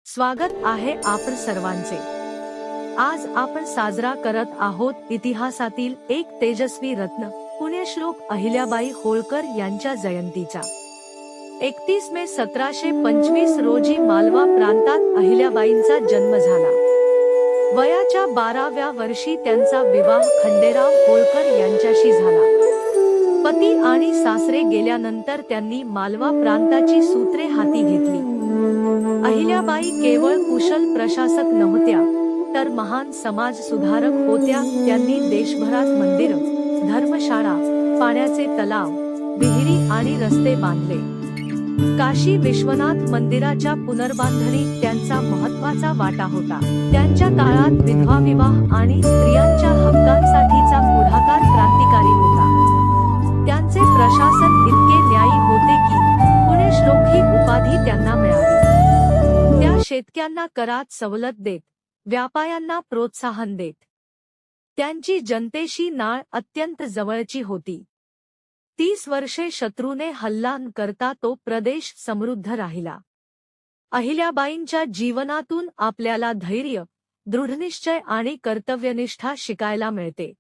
स्वागत आहे आपण सर्वांचे। आज आपण साजरा करत आहोत इतिहासातील एक तेजस्वी रत्न पुण्यश्लोक अहिल्याबाई होळकर यांच्या जयंतीचा। 31 मे 1725 रोजी मालवा प्रांतात अहिल्याबाईंचा जन्म झाला। वयाच्या 12व्या वर्षी त्यांचा विवाह खंडेराव होळकर यांच्याशी झाला। पती आणि सासरे गेल्यानंतर त्यांनी मालवा प्रांताची सूत्रे हाती घेतली। अहिल्याबाई केवळ कुशल प्रशासक नव्हत्या, तर महान समाज सुधारक होत्या। त्यांनी देशभरात मंदिरं, धर्मशाळा, पाण्याचे तलाव, विहिरी आणि रस्ते बांधले। काशी विश्वनाथ मंदिराच्या पुनर्बांधणीत त्यांचा महत्त्वाचा वाटा होता। त्यांच्या काळात विधवा विवाह आणि स्त्रियांच्या हक्कांसाठीचा पुढाकार क्रांतिकारी होता। त्यांचे प्रशासन इतके न्यायी होते की पुण्यश्लोक ही उपाधी त्यांना मिळाली। त्या शेतकऱ्यांना करात सवलत देत, व्यापाऱ्यांना प्रोत्साहन देत। त्यांची जनतेशी नाळ अत्यंत जवळची होती। 30 वर्षे शत्रूने हल्ला न करता तो प्रदेश समृद्ध राहिला। अहिल्याबाईंच्या जीवनातून आपल्याला धैर्य, दृढनिश्चय आणि कर्तव्यनिष्ठा शिकायला मिळते।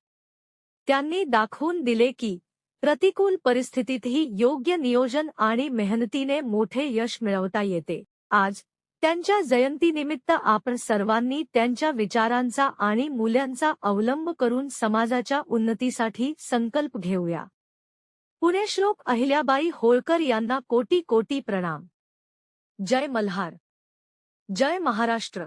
त्यांनी दाखवून दिले की प्रतिकूल परिस्थितीतही योग्य नियोजन आणि मेहनतीने मोठे यश मिळवता येते। आज त्यांच्या जयंतीनिमित्त आपण सर्वांनी त्यांच्या विचारांचा आणि मूल्यांचा अवलंब करून समाजाच्या उन्नतीसाठी संकल्प घेऊया। पुण्यश्लोक अहिल्याबाई होळकर यांना कोटी कोटी प्रणाम। जय मल्हार, जय महाराष्ट्र।